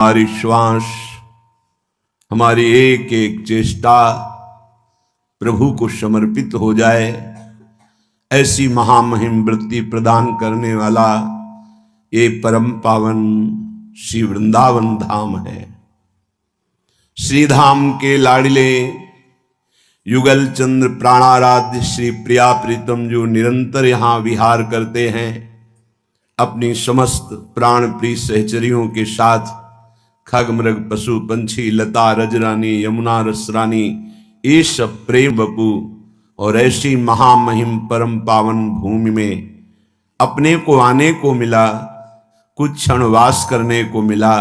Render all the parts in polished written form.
हमारी श्वास, हमारी एक एक चेष्टा प्रभु को समर्पित हो जाए, ऐसी महामहिम वृत्ति प्रदान करने वाला ये परम पावन श्री वृंदावन धाम है। श्री धाम के लाडले युगल चंद्र प्राणाराध्य श्री प्रिया प्रीतम जो निरंतर यहाँ विहार करते हैं, अपनी समस्त प्राण प्रिय सहचरियों के साथ खग मृग पशु पंछी लता रजरानी यमुना रसरानी ये सब प्रेम बपू और ऐसी महामहिम परम पावन भूमि में अपने को आने को मिला, कुछ क्षण वास करने को मिला,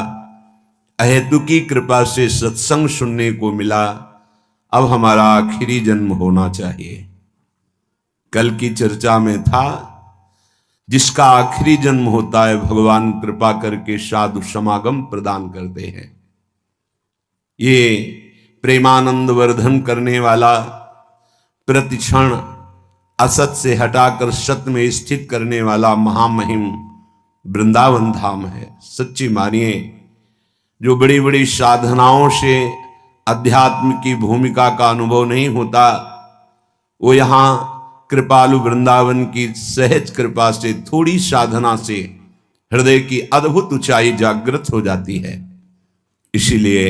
अहेतु की कृपा से सत्संग सुनने को मिला। अब हमारा आखिरी जन्म होना चाहिए। कल की चर्चा में था, जिसका आखिरी जन्म होता है भगवान कृपा करके साधु समागम प्रदान करते हैं। ये प्रेमानंद वर्धन करने वाला, प्रतिक्षण असत से हटाकर सत में स्थित करने वाला महामहिम वृंदावन धाम है। सच्ची मानिए, जो बड़ी बड़ी साधनाओं से अध्यात्म की भूमिका का अनुभव नहीं होता, वो यहाँ कृपालु वृंदावन की सहज कृपा से, थोड़ी साधना से हृदय की अद्भुत ऊंचाई जागृत हो जाती है। इसीलिए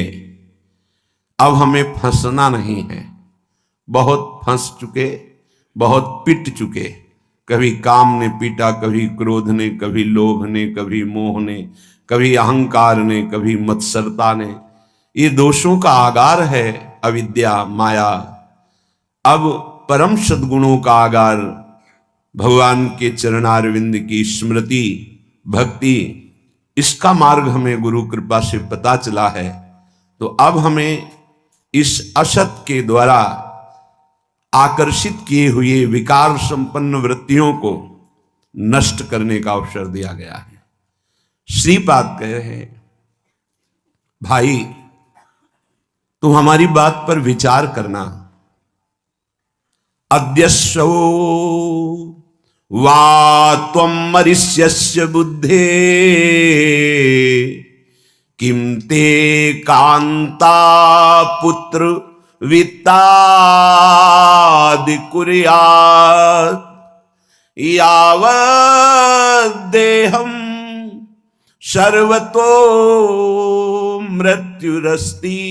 अब हमें फंसना नहीं है। बहुत फंस चुके, बहुत पिट चुके। कभी काम ने पीटा, कभी क्रोध ने, कभी लोभ ने, कभी मोह ने, कभी अहंकार ने, कभी मत्सरता ने। ये दोषों का आगार है अविद्या माया। अब परम सद्गुणों का आगार भगवान के चरणारविंद की स्मृति भक्ति, इसका मार्ग हमें गुरु कृपा से पता चला है। तो अब हमें इस असत के द्वारा आकर्षित किए हुए विकार संपन्न वृत्तियों को नष्ट करने का अवसर दिया गया है। श्रीपाद कह रहे हैं, भाई तुम हमारी बात पर विचार करना। अद्यस्व वा त्वं मरिष्यस्य बुद्धे किम ते कांता पुत्र वित्तादि कुर्यात् यावद्देहं सर्वतो मृत्युरस्ति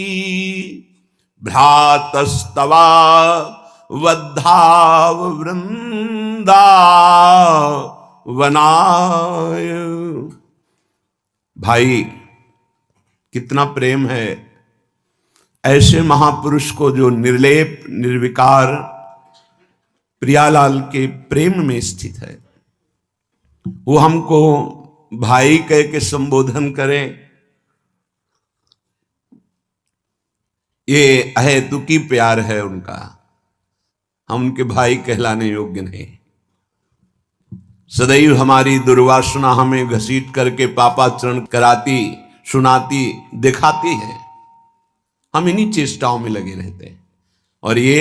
भ्रातस्तवा वद्धाव वृंदावनाय। भाई कितना प्रेम है ऐसे महापुरुष को जो निर्लेप निर्विकार प्रियालाल के प्रेम में स्थित है। वो हमको भाई कह के संबोधन करें, ये अहेतुकी प्यार है उनका। हम उनके भाई कहलाने योग्य नहीं। सदैव हमारी दुर्वासना हमें घसीट करके पापाचरण कराती, सुनाती, दिखाती है। हम इन्हीं चेष्टाओं में लगे रहते हैं और ये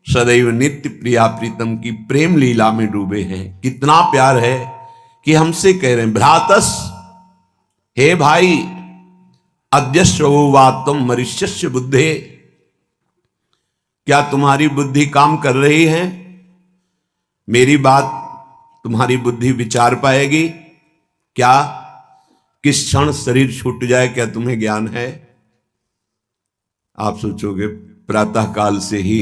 सदैव नित्य प्रिया प्रीतम की प्रेम लीला में डूबे हैं। कितना प्यार है कि हमसे कह रहे हैं, भ्रातस, हे भाई, अद्यस्व वा त्वं मरिष्यस्य बुद्धे, क्या तुम्हारी बुद्धि काम कर रही है? मेरी बात तुम्हारी बुद्धि विचार पाएगी क्या? किस क्षण शरीर छूट जाए क्या तुम्हें ज्ञान है? आप सोचोगे प्रातः काल से ही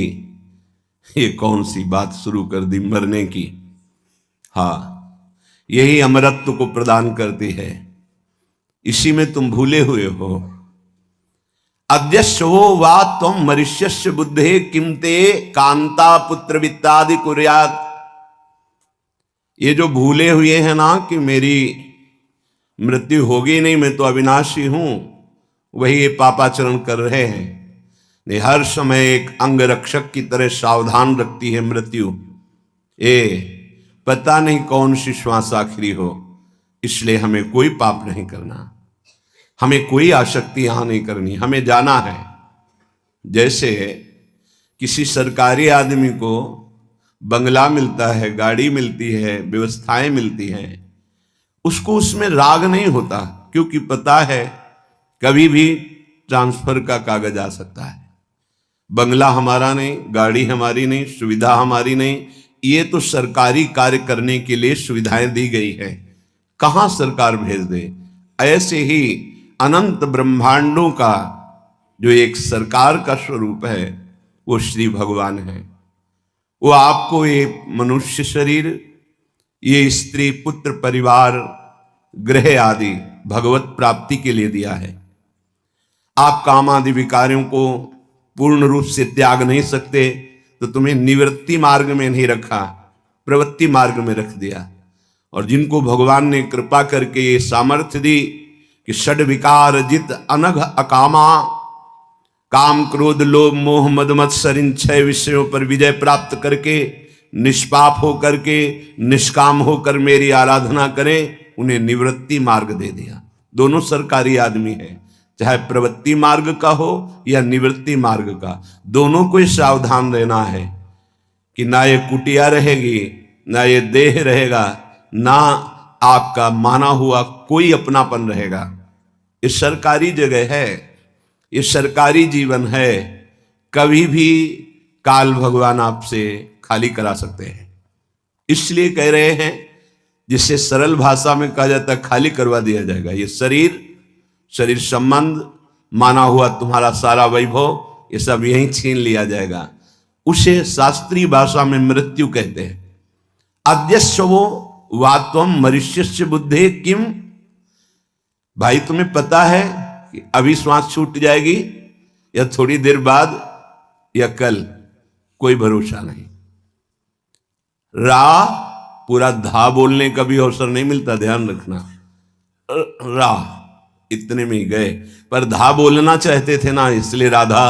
ये कौन सी बात शुरू कर दी मरने की। हाँ, यही अमरत्व को प्रदान करती है, इसी में तुम भूले हुए हो। अद्यस्व वा त्वं मरिष्यस्य बुद्धे किम ते कांता पुत्र वित्तादि कुर्यात्। ये जो भूले हुए हैं ना कि मेरी मृत्यु होगी नहीं, मैं तो अविनाशी हूं, वही ये पापाचरण कर रहे हैं। ने हर समय एक अंग रक्षक की तरह सावधान रखती है मृत्यु। पता नहीं कौन सी श्वास आखिरी हो, इसलिए हमें कोई पाप नहीं करना, हमें कोई आसक्ति यहां नहीं करनी, हमें जाना है। जैसे किसी सरकारी आदमी को बंगला मिलता है, गाड़ी मिलती है, व्यवस्थाएं मिलती हैं, उसको उसमें राग नहीं होता, क्योंकि पता है कभी भी ट्रांसफर का कागज आ सकता है। बंगला हमारा नहीं, गाड़ी हमारी नहीं, सुविधा हमारी नहीं, ये तो सरकारी कार्य करने के लिए सुविधाएं दी गई है, कहां सरकार भेज दे। ऐसे ही अनंत ब्रह्मांडों का जो एक सरकार का स्वरूप है वो श्री भगवान है। वो आपको ये मनुष्य शरीर, ये स्त्री पुत्र परिवार गृह आदि भगवत प्राप्ति के लिए दिया है। आप काम आदि विकारों को पूर्ण रूप से त्याग नहीं सकते, तो तुम्हें निवृत्ति मार्ग में नहीं रखा, प्रवृत्ति मार्ग में रख दिया। और जिनको भगवान ने कृपा करके ये सामर्थ्य दी कि षड विकार जित अनघ अकामा, काम क्रोध लोभ मोह मद मत्सर इन 6 विषयों पर विजय प्राप्त करके निष्पाप होकर के निष्काम होकर मेरी आराधना करें, उन्हें निवृत्ति मार्ग दे दिया। दोनों सरकारी आदमी है, चाहे प्रवृत्ति मार्ग का हो या निवृत्ति मार्ग का, दोनों को सावधान रहना है कि ना ये कुटिया रहेगी, ना ये देह रहेगा, ना आपका माना हुआ कोई अपनापन रहेगा। ये सरकारी जगह है, ये सरकारी जीवन है, कभी भी काल भगवान आपसे खाली करा सकते हैं। इसलिए कह रहे हैं, जिससे सरल भाषा में कहा जाता है खाली करवा दिया जाएगा। ये शरीर संबंध, माना हुआ तुम्हारा सारा वैभव, ये सब यहीं छीन लिया जाएगा। उसे शास्त्रीय भाषा में मृत्यु कहते हैं। अद्यस्वो वात्वम मरिष्यस्य बुद्धे किम, भाई तुम्हें पता है कि अभी श्वास छूट जाएगी या थोड़ी देर बाद या कल, कोई भरोसा नहीं। रा पूरा धा बोलने का भी अवसर नहीं मिलता, ध्यान रखना। रा इतने में ही गए, पर धा बोलना चाहते थे ना, इसलिए राधा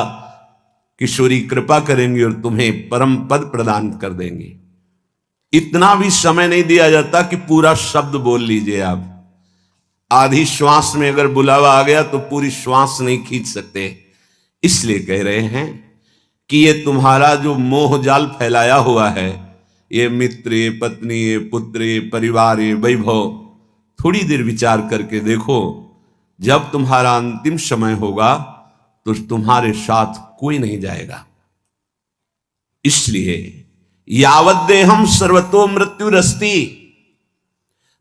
किशोरी कृपा करेंगी और तुम्हें परम पद प्रदान कर देंगी। इतना भी समय नहीं दिया जाता कि पूरा शब्द बोल लीजिए आप। आधी श्वास में अगर बुलावा आ गया तो पूरी श्वास नहीं खींच सकते। इसलिए कह रहे हैं कि ये तुम्हारा जो मोह जाल फैलाया हुआ है, ये मित्र, ये पत्नी, ये पुत्र, ये परिवार, ये वैभव, थोड़ी देर विचार करके देखो, जब तुम्हारा अंतिम समय होगा तो तुम्हारे साथ कोई नहीं जाएगा। इसलिए यावत देहम सर्वतो मृत्युरस्ति,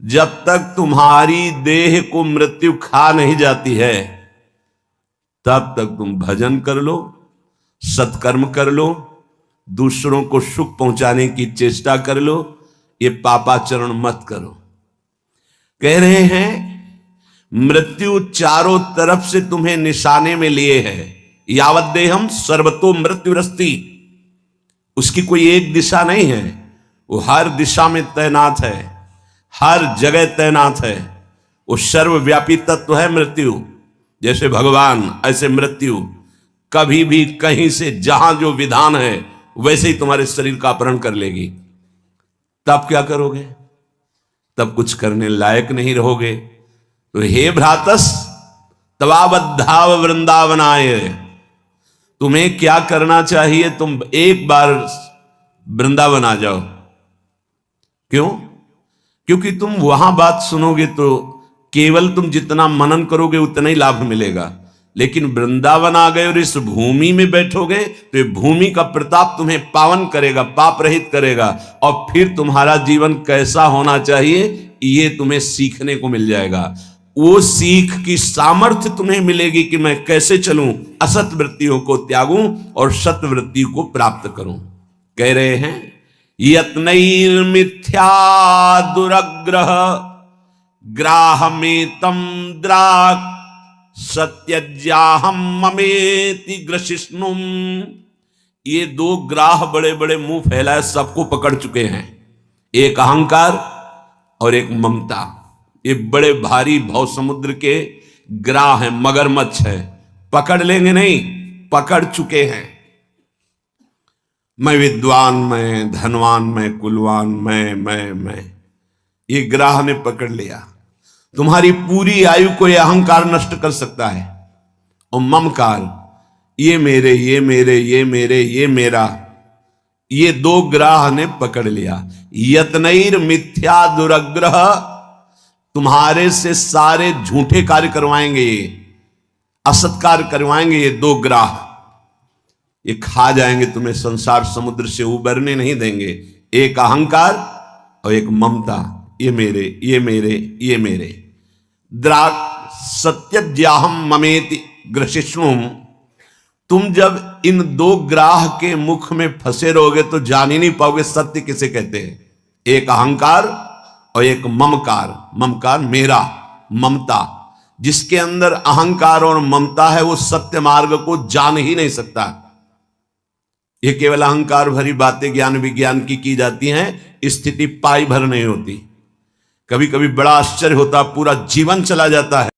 जब तक तुम्हारी देह को मृत्यु खा नहीं जाती है, तब तक तुम भजन कर लो, सत्कर्म कर लो, दूसरों को सुख पहुंचाने की चेष्टा कर लो, ये पापाचरण मत करो। कह रहे हैं मृत्यु चारों तरफ से तुम्हें निशाने में लिए है। यावत देहम सर्वतो मृत्युरस्ति, उसकी कोई एक दिशा नहीं है, वो हर दिशा में तैनात है, हर जगह तैनात है। वो सर्वव्यापी तत्व है मृत्यु। जैसे भगवान ऐसे मृत्यु, कभी भी कहीं से जहां जो विधान है वैसे ही तुम्हारे शरीर का अपहरण कर लेगी। तब क्या करोगे? तब कुछ करने लायक नहीं रहोगे। तो हे भ्रातस तवाबद्धाव वृंदावनाय, तुम्हें क्या करना चाहिए? तुम एक बार वृंदावन आ जाओ। क्यों? क्योंकि तुम वहां बात सुनोगे तो केवल तुम जितना मनन करोगे उतना ही लाभ मिलेगा, लेकिन वृंदावन आ गए और इस भूमि में बैठोगे तो ये भूमि का प्रताप तुम्हें पावन करेगा, पाप रहित करेगा, और फिर तुम्हारा जीवन कैसा होना चाहिए ये तुम्हें सीखने को मिल जाएगा। वो सीख की सामर्थ्य तुम्हें मिलेगी कि मैं कैसे चलूं, असत वृत्तियों को त्यागूं और सत वृत्ति को प्राप्त करूं। कह रहे हैं यत्नैर्मिथ्या दुरग्रह ग्राहमेतम द्राक सत्यज्याहम ममेति ग्रशिष्णुम। ये दो ग्राह बड़े बड़े मुंह फैलाए सबको पकड़ चुके हैं, एक अहंकार और एक ममता। ये बड़े भारी भव समुद्र के ग्राह हैं, मगरमच्छ है, पकड़ लेंगे नहीं, पकड़ चुके हैं। मैं विद्वान, मैं धनवान, मैं कुलवान, मैं ये ग्राह ने पकड़ लिया। तुम्हारी पूरी आयु को यह अहंकार नष्ट कर सकता है। और ममकार, ये मेरे, ये मेरे, ये मेरे, ये मेरा, ये दो ग्राह ने पकड़ लिया। यत्नैर मिथ्या दुरग्रह, तुम्हारे से सारे झूठे कार्य करवाएंगे ये। असत्कार करवाएंगे ये दो ग्राह, ये खा जाएंगे, तुम्हें संसार समुद्र से उबरने नहीं देंगे। एक अहंकार और एक ममता, ये मेरे, ये मेरे, ये मेरे। द्राग सत्यज्याहम ममेति ग्रसिष्णुम, तुम जब इन दो ग्राह के मुख में फंसे रहोगे तो जान ही नहीं पाओगे सत्य किसे कहते हैं। एक अहंकार और एक ममकार। ममकार मेरा, ममता, जिसके अंदर अहंकार और ममता है वो सत्य मार्ग को जान ही नहीं सकता। ये केवल अहंकार भरी बातें ज्ञान विज्ञान की जाती हैं, स्थिति पाई भर नहीं होती। कभी कभी बड़ा आश्चर्य होता, पूरा जीवन चला जाता है।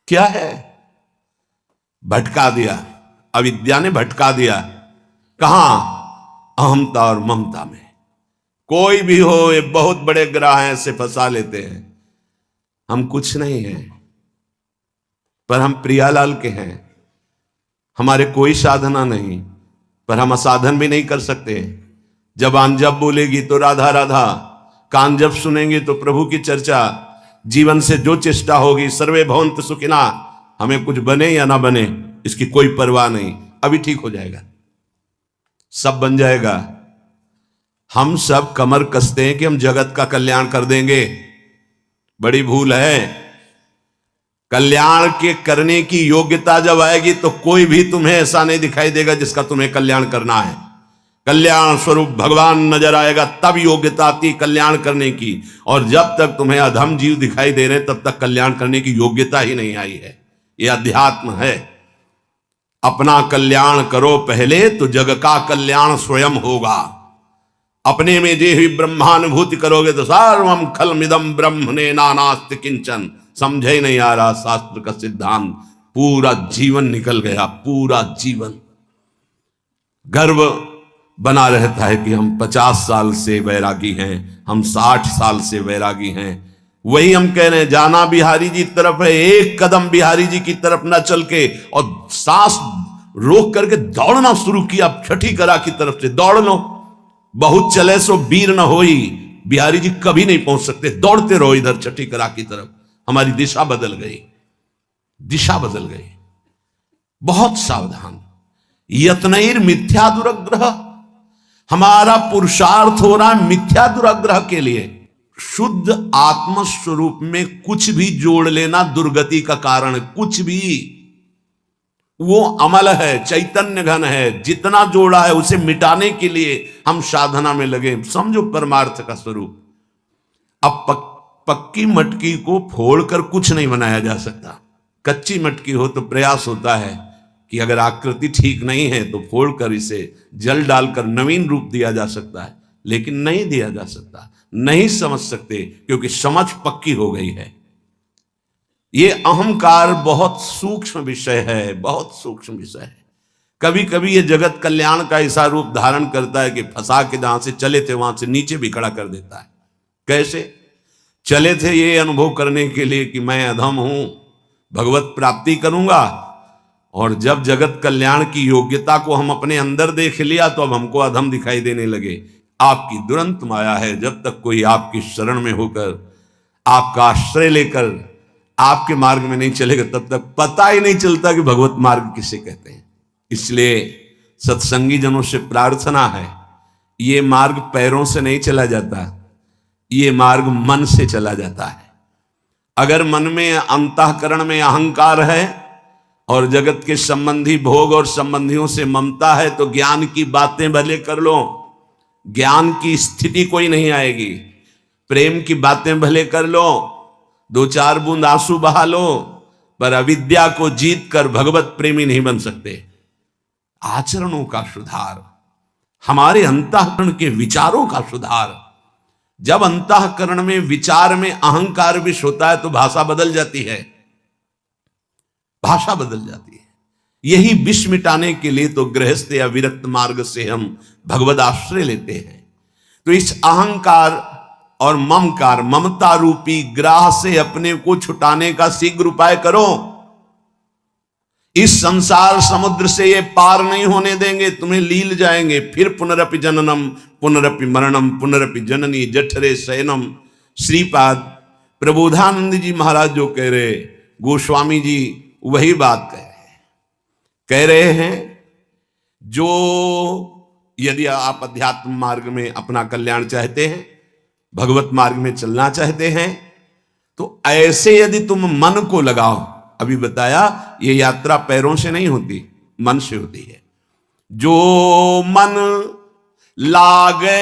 क्या है? भटका दिया, अविद्या ने भटका दिया। कहां? अहमता और ममता में। कोई भी हो, ये बहुत बड़े ग्राह ऐसे फंसा लेते हैं। हम कुछ नहीं हैं, पर हम प्रियालाल के हैं। हमारे कोई साधना नहीं, पर हम असाधन भी नहीं कर सकते। जबान जब बोलेगी तो राधा राधा, कान जब सुनेंगे तो प्रभु की चर्चा, जीवन से जो चेष्टा होगी सर्वे भवन्तु सुखिना, हमें कुछ बने या ना बने इसकी कोई परवाह नहीं। अभी ठीक हो जाएगा, सब बन जाएगा। हम सब कमर कसते हैं कि हम जगत का कल्याण कर देंगे, बड़ी भूल है। कल्याण के करने की योग्यता जब आएगी तो कोई भी तुम्हें ऐसा नहीं दिखाई देगा जिसका तुम्हें कल्याण करना है। कल्याण स्वरूप भगवान नजर आएगा, तब योग्यता आती कल्याण करने की। और जब तक तुम्हें अधम जीव दिखाई दे रहे तब तक कल्याण करने की योग्यता ही नहीं आई है। यह अध्यात्म है। अपना कल्याण करो पहले तो जग का कल्याण स्वयं होगा। अपने में जे ही ब्रह्मानुभूति करोगे तो सर्वम खलमिदम ब्रह्मणे नानास्ति किंचन। समझे ही नहीं आ रहा शास्त्र का सिद्धांत। पूरा जीवन निकल गया, पूरा जीवन। गर्व बना रहता है कि हम 50 साल से वैरागी हैं, हम 60 साल से वैरागी हैं। वही हम कह रहे हैं, जाना बिहारी जी की तरफ है, एक कदम बिहारी जी की तरफ न चल के और सांस रोक करके दौड़ना शुरू किया छठी करा की तरफ से। दौड़ लो, बहुत चले सो वीर न होई। बिहारी जी कभी नहीं पहुंच सकते, दौड़ते रहो इधर छठी करा की तरफ। हमारी दिशा बदल गई, दिशा बदल गई। बहुत सावधान। यत्नैर मिथ्या दुराग्रह, हमारा पुरुषार्थ हो रहा है मिथ्या दुराग्रह के लिए। शुद्ध आत्म स्वरूप में कुछ भी जोड़ लेना दुर्गति का कारण है। कुछ भी, वो अमल है, चैतन्य घन है। जितना जोड़ा है उसे मिटाने के लिए हम साधना में लगे। समझो परमार्थ का स्वरूप। अब पक्की मटकी को फोड़कर कुछ नहीं बनाया जा सकता। कच्ची मटकी हो तो प्रयास होता है कि अगर आकृति ठीक नहीं है तो फोड़कर इसे जल डालकर नवीन रूप दिया जा सकता है, लेकिन नहीं दिया जा सकता। नहीं समझ सकते क्योंकि समझ पक्की हो गई है। ये अहंकार बहुत सूक्ष्म विषय है, बहुत सूक्ष्म विषय है। कभी कभी ये जगत कल्याण का ऐसा रूप धारण करता है कि फंसा के जहां से चले थे वहां से नीचे भी खड़ा कर देता है। कैसे चले थे? ये अनुभव करने के लिए कि मैं अधम हूं, भगवत प्राप्ति करूंगा। और जब जगत कल्याण की योग्यता को हम अपने अंदर देख लिया तो अब हमको अधम दिखाई देने लगे। आपकी दुरंत माया है। जब तक कोई आपकी शरण में होकर आपका आश्रय लेकर आपके मार्ग में नहीं चलेगा तब तक पता ही नहीं चलता कि भगवत मार्ग किसे कहते हैं। इसलिए सत्संगी जनों से प्रार्थना है, ये मार्ग पैरों से नहीं चला जाता, ये मार्ग मन से चला जाता है। अगर मन में अंतःकरण में अहंकार है और जगत के संबंधी भोग और संबंधियों से ममता है तो ज्ञान की बातें भले कर लो, ज्ञान की स्थिति कोई नहीं आएगी। प्रेम की बातें भले कर लो, 2-4 बूंद आंसू बहा लो, पर अविद्या को जीत कर भगवत प्रेमी नहीं बन सकते। आचरणों का सुधार, हमारे अंतःकरण के विचारों का सुधार। जब अंतःकरण में विचार में अहंकार विष होता है तो भाषा बदल जाती है, भाषा बदल जाती है। यही विष मिटाने के लिए तो गृहस्थ या विरक्त मार्ग से हम भगवद आश्रय लेते हैं। तो इस अहंकार और ममकार, ममता रूपी ग्राह से अपने को छुटाने का शीघ्र उपाय करो। इस संसार समुद्र से ये पार नहीं होने देंगे, तुम्हें लील जाएंगे। फिर पुनरपि जननम पुनरपि मरणम पुनरपि जननी जठरे शयनम। श्रीपाद प्रबोधानंद जी महाराज जो कह रहे, गोस्वामी जी वही बात कह रहे हैं। जो यदि आप अध्यात्म मार्ग में अपना कल्याण चाहते हैं, भगवत मार्ग में चलना चाहते हैं, तो ऐसे यदि तुम मन को लगाओ, अभी बताया ये यात्रा पैरों से नहीं होती, मन से होती है। जो मन लागे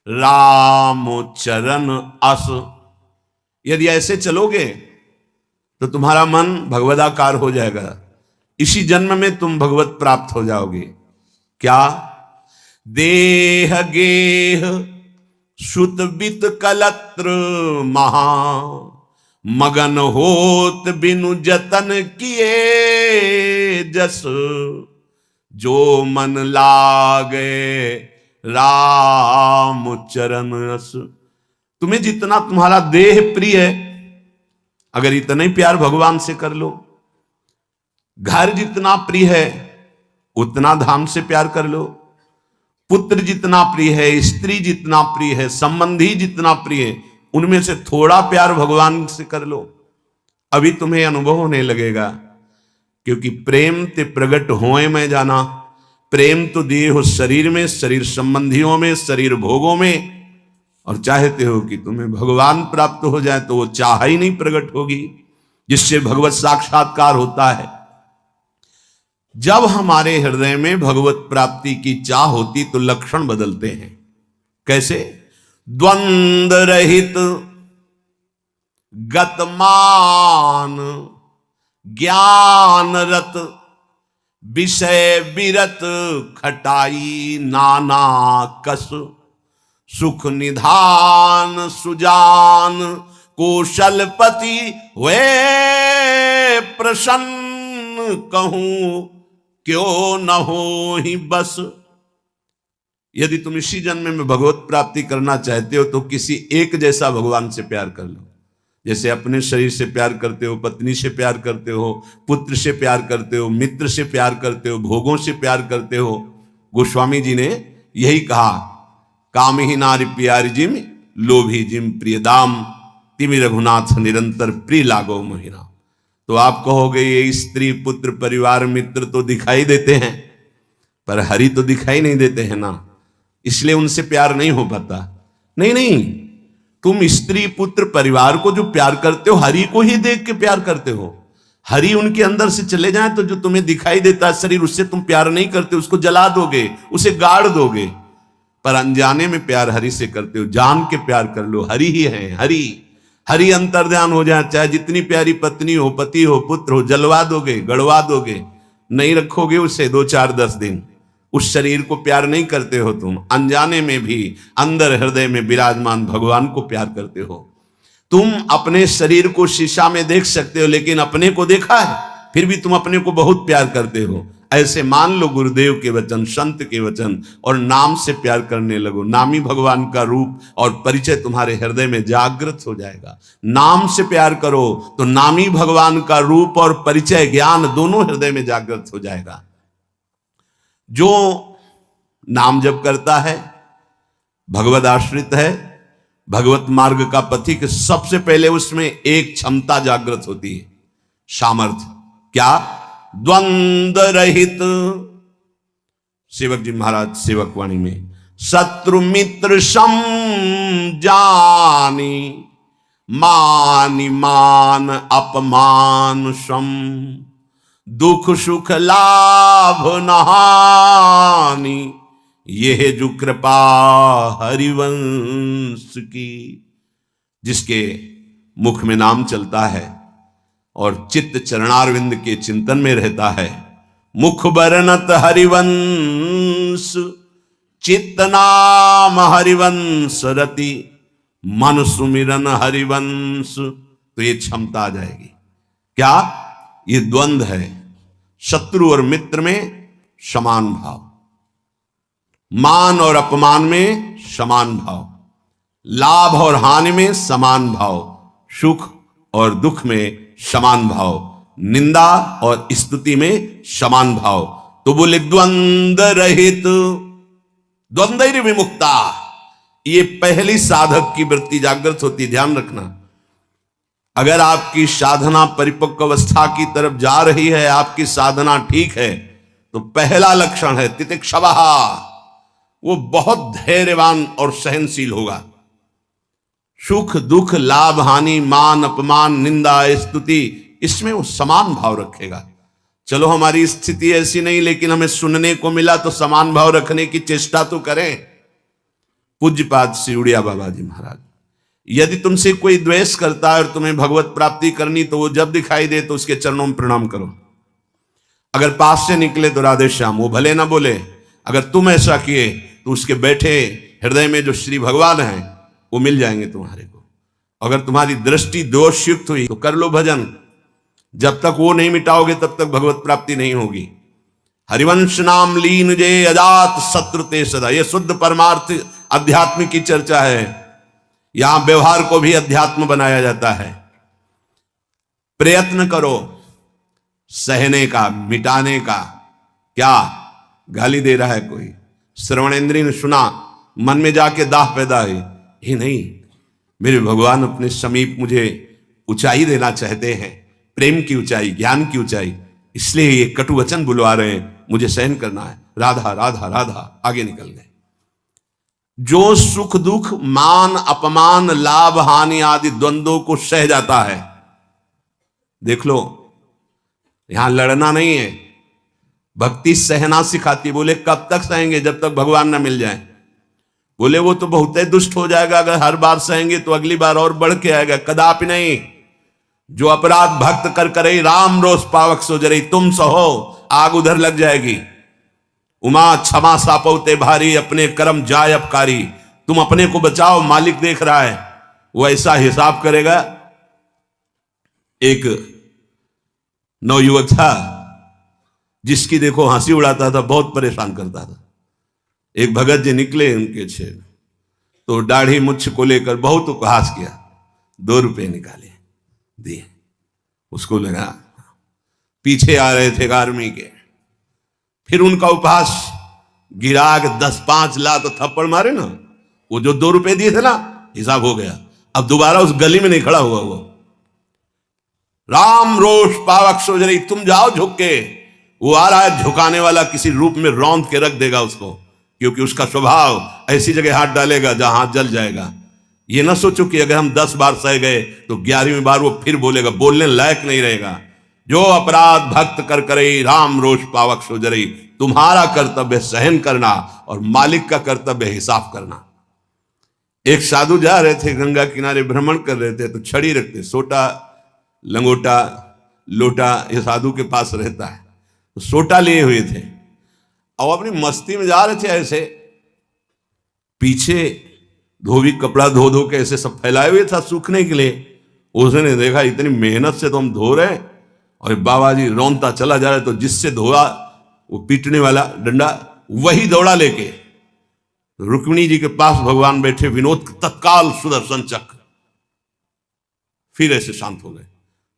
राम चरण अस, यदि ऐसे चलोगे तो तुम्हारा मन भगवदाकार हो जाएगा। इसी जन्म में तुम भगवत प्राप्त हो जाओगे। क्या? देह गेह सुत बित कलत्र महा, मगन होत बिनु जतन किए जस, जो मन लागे राम चरण अस। तुम्हें जितना तुम्हारा देह प्रिय है, अगर इतना ही प्यार भगवान से कर लो, घर जितना प्रिय है उतना धाम से प्यार कर लो, पुत्र जितना प्रिय है, स्त्री जितना प्रिय है, संबंधी जितना प्रिय है, उनमें से थोड़ा प्यार भगवान से कर लो। अभी तुम्हें अनुभव होने लगेगा, क्योंकि प्रेम ते प्रगट होए में जाना। प्रेम तो दिए हो शरीर में, शरीर संबंधियों में, शरीर भोगों में, और चाहते हो कि तुम्हें भगवान प्राप्त हो जाए तो वो चाह ही नहीं प्रकट होगी, जिससे भगवत साक्षात्कार होता है। जब हमारे हृदय में भगवत प्राप्ति की चाह होती तो लक्षण बदलते हैं। कैसे? द्वंद रहित गतमान ज्ञान रत, विषय विरत खटाई नाना कस, सुख निधान सुजान कौशलपति वे प्रसन्न, कहूं क्यों न हो ही बस। यदि तुम इसी जन्म में भगवत प्राप्ति करना चाहते हो तो किसी एक जैसा भगवान से प्यार कर लो। जैसे अपने शरीर से प्यार करते हो, पत्नी से प्यार करते हो, पुत्र से प्यार करते हो, मित्र से प्यार करते हो, भोगों से प्यार करते हो। गोस्वामी जी ने यही कहा, काम ही नारी प्यारी जिम लोभी जिम प्रिय दाम, तिमि रघुनाथ निरंतर प्रिय लागो महिना। तो आप कहोगे ये स्त्री पुत्र परिवार मित्र तो दिखाई देते हैं, पर हरि तो दिखाई नहीं देते हैं ना, इसलिए उनसे प्यार नहीं हो पाता। नहीं नहीं, तुम स्त्री पुत्र परिवार को जो प्यार करते हो, हरि को ही देख के प्यार करते हो। हरि उनके अंदर से चले जाए तो जो तुम्हें दिखाई देता है शरीर, उससे तुम प्यार नहीं करते, उसको जला दोगे, उसे गाड़ दोगे। पर अनजाने में प्यार हरि से करते हो, जान के प्यार कर लो, हरि ही है। हरि हरि अंतर्ध्यान हो जाए, चाहे जितनी प्यारी पत्नी हो, पति हो, पुत्र हो, जलवा दोगे, गड़वा दोगे, नहीं रखोगे उसे 2 4 10 दिन। उस शरीर को प्यार नहीं करते हो तुम, अनजाने में भी अंदर हृदय में विराजमान भगवान को प्यार करते हो। तुम अपने शरीर को शीशा में देख सकते हो, लेकिन अपने को देखा है? फिर भी तुम अपने को बहुत प्यार करते हो। ऐसे मान लो गुरुदेव के वचन, संत के वचन, और नाम से प्यार करने लगो। नामी भगवान का रूप और परिचय तुम्हारे हृदय में जागृत हो जाएगा। नाम से प्यार करो तो नामी भगवान का रूप और परिचय, ज्ञान दोनों हृदय में जागृत हो जाएगा। जो नाम जप करता है, भगवद आश्रित है, भगवत मार्ग का पथिक, सबसे पहले उसमें एक क्षमता जागृत होती है, सामर्थ्य। क्या? द्वंद रहित। सेवक जी महाराज सेवक वाणी में, शत्रु मित्र सम जानी, मानि मान अपमान सम, दुख सुख लाभ नहानी, यह जो कृपा हरिवंश की। जिसके मुख में नाम चलता है और चित्त चरणारविंद के चिंतन में रहता है, मुख बरनत हरिवंश, चित्त नाम हरिवंश रति, मन सुमिरन हरिवंश। तो ये क्षमता आ जाएगी। क्या? ये द्वंद है, शत्रु और मित्र में समान भाव, मान और अपमान में समान भाव, लाभ और हानि में समान भाव, सुख और दुख में समान भाव, निंदा और स्तुति में समान भाव। तो बोले द्वंद रहित, द्वंद्व विमुक्ता। ये पहली साधक की वृत्ति जागृत होती, ध्यान रखना। अगर आपकी साधना परिपक्व अवस्था की तरफ जा रही है, आपकी साधना ठीक है, तो पहला लक्षण है तितिक्षवः, वो बहुत धैर्यवान और सहनशील होगा। सुख दुख लाभ हानि मान अपमान निंदा स्तुति, इसमें वो समान भाव रखेगा। चलो हमारी स्थिति ऐसी नहीं, लेकिन हमें सुनने को मिला तो समान भाव रखने की चेष्टा तो करें। पूज्यपाद श्री उड़िया बाबा जी महाराज, यदि तुमसे कोई द्वेष करता है और तुम्हें भगवत प्राप्ति करनी, तो वो जब दिखाई दे तो उसके चरणों में प्रणाम करो। अगर पास से निकले तो राधे श्याम, वो भले ना बोले, अगर तुम ऐसा किए तो उसके बैठे हृदय में जो श्री भगवान हैं वो मिल जाएंगे तुम्हारे को। अगर तुम्हारी दृष्टि दोषयुक्त हुई तो कर लो भजन, जब तक वो नहीं मिटाओगे तब तक भगवत प्राप्ति नहीं होगी। हरिवंश नाम लीन जे अजात शत्रु ते सदा, ये शुद्ध परमार्थ अध्यात्म की चर्चा है। यहां व्यवहार को भी अध्यात्म बनाया जाता है। प्रयत्न करो सहने का, मिटाने का। क्या गाली दे रहा है कोई, श्रवणेंद्रिय ने सुना, मन में जाके दाह पैदा हुई, ये नहीं, मेरे भगवान अपने समीप मुझे ऊंचाई देना चाहते हैं, प्रेम की ऊंचाई, ज्ञान की ऊंचाई, इसलिए ये कटु वचन बुलवा रहे हैं, मुझे सहन करना है। राधा राधा राधा, आगे निकल गए। जो सुख दुख मान अपमान लाभ हानि आदि द्वंद्वों को सह जाता है, देख लो यहां लड़ना नहीं है, भक्ति सहना सिखाती। बोले कब तक सहेंगे, जब तक भगवान ना मिल जाए। बोले वो तो बहुत ही दुष्ट हो जाएगा, अगर हर बार सहेंगे तो अगली बार और बढ़ के आएगा। कदापि नहीं। जो अपराध भक्त कर करे राम रोष पावक सो जरे, तुम सहो आग उधर लग जाएगी। उमा क्षमा सापौते भारी, अपने कर्म जाय अपकारी। तुम अपने को बचाओ, मालिक देख रहा है, वो ऐसा हिसाब करेगा। एक नवयुवक था जिसकी देखो हंसी उड़ाता था, बहुत परेशान करता था। एक भगत जी निकले उनके छेड़, तो दाढ़ी मुछ को लेकर बहुत उपहास किया। 2 रुपए निकाले, दिए। उसको लगा पीछे आ रहे थे आर्मी के, फिर उनका उपहास गिरा के 10-5 ला तो थप्पड़ मारे ना, वो जो 2 रुपए दिए थे ना, हिसाब हो गया। अब दोबारा उस गली में नहीं खड़ा हुआ वो। राम रोष पावक सो जरी, तुम जाओ झुक के। वो आ रहा है झुकाने वाला, किसी रूप में रौंद के रख देगा उसको, क्योंकि उसका स्वभाव ऐसी जगह हाथ डालेगा जहां हाथ जल जाएगा। ये ना सोचो कि अगर हम 10 बार सह गए तो 11वीं बार वो फिर बोलेगा, बोलने लायक नहीं रहेगा। जो अपराध भक्त कर करे राम रोष पावक सो जरी, तुम्हारा कर्तव्य सहन करना और मालिक का कर्तव्य हिसाब करना। एक साधु जा रहे थे, गंगा किनारे भ्रमण कर रहे थे, तो छड़ी रखते, सोटा लंगोटा लोटा ये साधु के पास रहता है, तो सोटा लिए हुए थे और अपनी मस्ती में जा रहे थे। ऐसे पीछे धोबी कपड़ा धो धो के ऐसे सब फैलाए हुए था सूखने के लिए। उसने देखा इतनी मेहनत से तो हम धो रहे हैं, और बाबा जी रौनता चला जा रहा है, तो जिससे धोआ वो पीटने वाला डंडा वही दौड़ा लेके रुक्मिणी जी के पास भगवान बैठे, विनोद तत्काल सुदर्शन चक्र, फिर ऐसे शांत हो गए।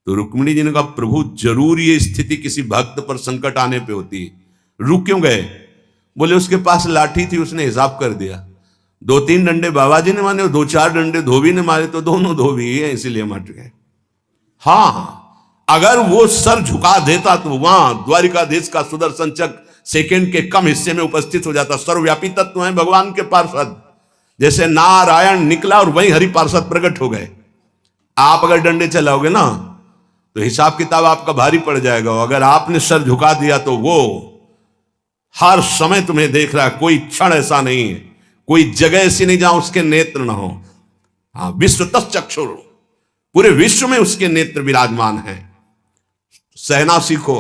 तो रुक्मिणी जी ने कहा, प्रभु जरूर ये स्थिति किसी भक्त पर संकट आने पे होती है, रुक क्यों गए? बोले उसके पास लाठी थी, उसने हिसाब कर दिया। 2-3 डंडे बाबा जी ने मारे और 2-4 डंडे धोबी ने मारे, तो दोनों धोबी है, इसीलिए मट गए। हाँ, अगर वो सर झुका देता तो वहां द्वारिकाधीश का सुदर्शन चक्र सेकंड के कम हिस्से में उपस्थित हो जाता। सर्वव्यापी तत्व है भगवान के पार्षद, जैसे नारायण निकला और वहीं हरि पार्षद प्रकट हो गए। आप अगर डंडे चलाओगे ना तो हिसाब किताब आपका भारी पड़ जाएगा। अगर आपने सर झुका दिया तो वो हर समय तुम्हें देख रहा है, कोई क्षण ऐसा नहीं है, कोई जगह ऐसी नहीं जहां उसके नेत्र ना हो। हाँ, विश्व तच्चक्षुर, पूरे विश्व में उसके नेत्र विराजमान हैं। सहना सीखो,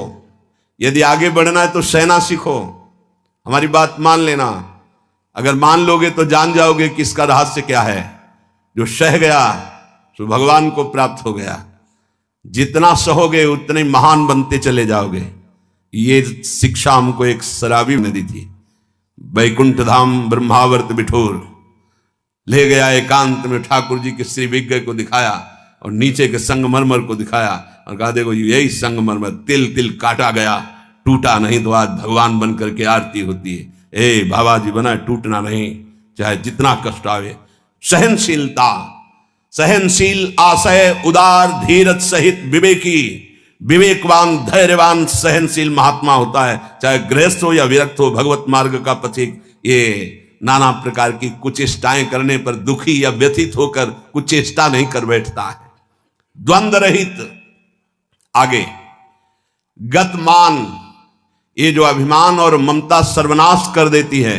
यदि आगे बढ़ना है तो सहना सीखो। हमारी बात मान लेना, अगर मान लोगे तो जान जाओगे कि इसका रहस्य क्या है। जो सह गया तो भगवान को प्राप्त हो गया। जितना सहोगे उतने महान बनते चले जाओगे। ये शिक्षा हमको एक शराबी ने दी थी। बैकुंठ धाम ब्रह्मावर्त बिठोर ले गया, एकांत में ठाकुर जी के श्री विग्रह को दिखाया और नीचे के संगमरमर को दिखाया और कहा, देखो यही संगमरमर तिल तिल काटा गया, टूटा नहीं तो आज भगवान बन करके आरती होती है। ए बाबा जी बना, टूटना नहीं, चाहे जितना कष्ट आवे। सहनशीलता, सहनशील, आशय, उदार, धीरज सहित विवेकी, विवेकवान, धैर्यवान, सहनशील महात्मा होता है, चाहे गृहस्थ हो या विरक्त हो, भगवत मार्ग का पथिक। ये नाना प्रकार की कुचेष्टाएं करने पर दुखी या व्यथित होकर कुचेष्टा नहीं कर बैठता है। द्वंद्व रहित। आगे गतमान, ये जो अभिमान और ममता सर्वनाश कर देती है,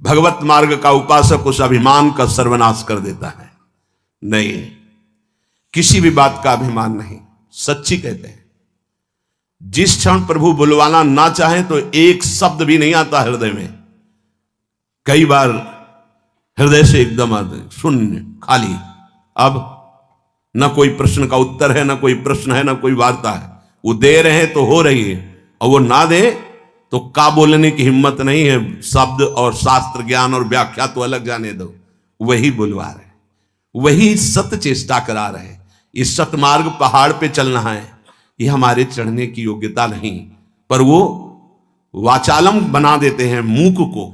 भगवत मार्ग का उपासक उस अभिमान का सर्वनाश कर देता है। नहीं, किसी भी बात का अभिमान नहीं। सच्ची कहते हैं, जिस क्षण प्रभु बुलवाना ना चाहे तो एक शब्द भी नहीं आता हृदय में। कई बार हृदय से एकदम आते शून्य, खाली। अब न कोई प्रश्न का उत्तर है, न कोई प्रश्न है, न कोई वार्ता है। वो दे रहे हैं तो हो रही है, और वो ना दे तो का बोलने की हिम्मत नहीं है। शब्द और शास्त्र ज्ञान और व्याख्या तो अलग जाने दो, वही बुलवा रहे, वही सत्य चेष्टा करा रहे। इस सतमार्ग पहाड़ पे चलना है, ये हमारे चढ़ने की योग्यता नहीं, पर वो वाचालम बना देते हैं। मूक को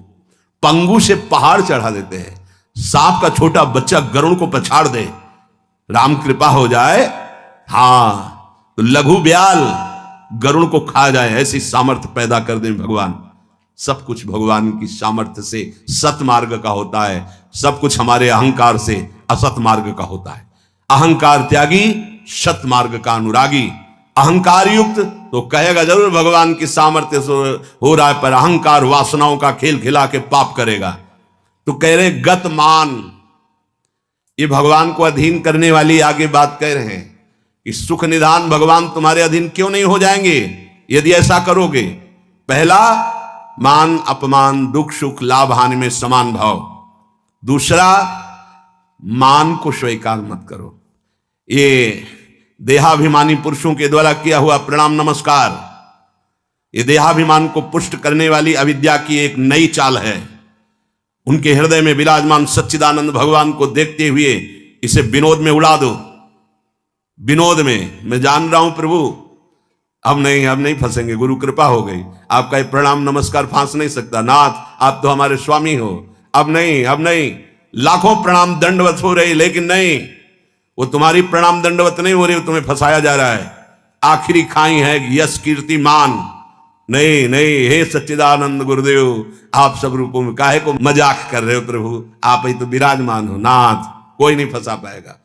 पंगु से पहाड़ चढ़ा देते हैं। सांप का छोटा बच्चा गरुड़ को पछाड़ दे, राम कृपा हो जाए, हां, तो लघु ब्याल गरुड़ को खा जाए, ऐसी सामर्थ्य पैदा कर दे भगवान। सब कुछ भगवान की सामर्थ्य से सतमार्ग का होता है, सब कुछ हमारे अहंकार से असत मार्ग का होता है। अहंकार त्यागी, सतमार्ग का अनुरागी। अहंकार युक्त तो कहेगा जरूर भगवान की सामर्थ्य से हो रहा है, पर अहंकार वासनाओं का खेल खिला के पाप करेगा। तो कह रहे गतमान, ये भगवान को अधीन करने वाली आगे बात कह रहे हैं कि सुख निधान भगवान तुम्हारे अधीन क्यों नहीं हो जाएंगे यदि ऐसा करोगे। पहला, मान अपमान, दुख सुख, लाभ हानि में समान भाव। दूसरा, मान को स्वीकार मत करो। ये देहाभिमानी पुरुषों के द्वारा किया हुआ प्रणाम नमस्कार, ये देहाभिमान को पुष्ट करने वाली अविद्या की एक नई चाल है। उनके हृदय में विराजमान सच्चिदानंद भगवान को देखते हुए इसे विनोद में उड़ा दो। विनोद में, मैं जान रहा हूं प्रभु, अब नहीं फंसेंगे, गुरु कृपा हो गई। आपका ये प्रणाम नमस्कार फांस नहीं सकता, नाथ आप तो हमारे स्वामी हो। अब नहीं, लाखों प्रणाम दंडवत हो रही, लेकिन नहीं, वो तुम्हारी प्रणाम दंडवत नहीं हो रही, वो तुम्हें फंसाया जा रहा है। आखिरी खाई है यश कीर्ति मान। नहीं, हे सच्चिदानंद गुरुदेव, आप सब रूपों में काहे को मजाक कर रहे हो प्रभु, आप ही तो विराजमान हो नाथ, कोई नहीं फंसा पाएगा।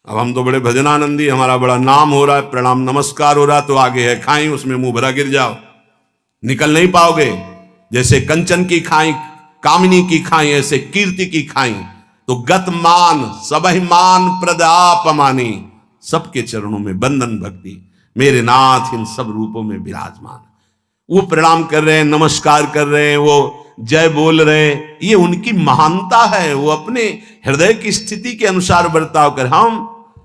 अब हम तो बड़े भजनानंदी, हमारा बड़ा नाम हो रहा है, प्रणाम नमस्कार हो रहा, तो आगे है खाई, उसमें मुंह भरा गिर जाओ, निकल नहीं पाओगे। जैसे कंचन की खाई, कामिनी की खाई, ऐसे कीर्ति की खाई। तो गतमान, सबहिमान प्रदापमानी, सबके चरणों में बंधन भक्ति, मेरे नाथ इन सब रूपों में विराजमान। वो प्रणाम कर रहे हैं, नमस्कार कर रहे हैं, वो जय बोल रहे हैं, ये उनकी महानता है। वो अपने हृदय की स्थिति के अनुसार बर्ताव कर,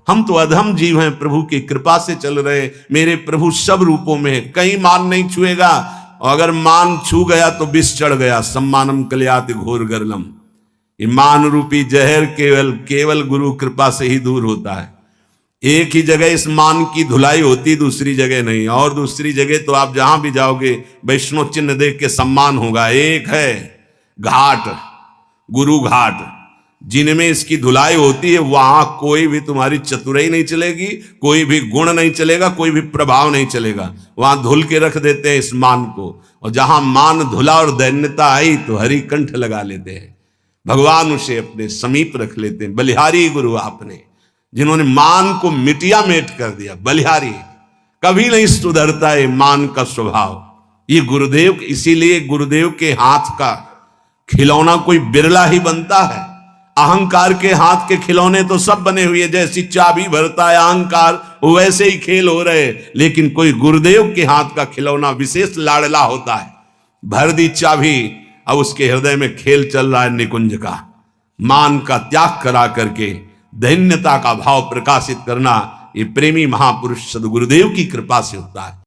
हम तो अधम जीव हैं, प्रभु की कृपा से चल रहे। मेरे प्रभु सब रूपों में है, कहीं मान नहीं छुएगा, और अगर मान छू गया तो विष चढ़ गया। सम्मानम कल्याति घोर गरलम, ये मान रूपी जहर केवल गुरु कृपा से ही दूर होता है। एक ही जगह इस मान की धुलाई होती, दूसरी जगह नहीं। और दूसरी जगह तो आप जहां भी जाओगे वैष्णव चिन्ह देख के सम्मान होगा। एक है घाट, गुरु घाट, जिनमें इसकी धुलाई होती है, वहां कोई भी तुम्हारी चतुराई नहीं चलेगी, कोई भी गुण नहीं चलेगा, कोई भी प्रभाव नहीं चलेगा। वहां धुल के रख देते हैं इस मान को, और जहां मान धुला और दैन्यता आई तो हरि कंठ लगा लेते हैं, भगवान उसे अपने समीप रख लेते हैं। बलिहारी गुरु आपने, जिन्होंने मान को मिटिया मेट कर दिया। बलिहारी कभी नहीं सुधरता है मान का स्वभाव। ये गुरुदेव, इसीलिए गुरुदेव के हाथ का खिलौना कोई बिरला ही बनता है। अहंकार के हाथ के खिलौने तो सब बने हुए, जैसी चाबी भरता है अहंकार, वैसे ही खेल हो रहे, लेकिन कोई गुरुदेव के हाथ का खिलौना विशेष लाडला होता है। भर दी चाबी, अब उसके हृदय में खेल चल रहा है निकुंज का। मान का त्याग करा करके धन्यता का भाव प्रकाशित करना, ये प्रेमी महापुरुष सदगुरुदेव की कृपा से होता है।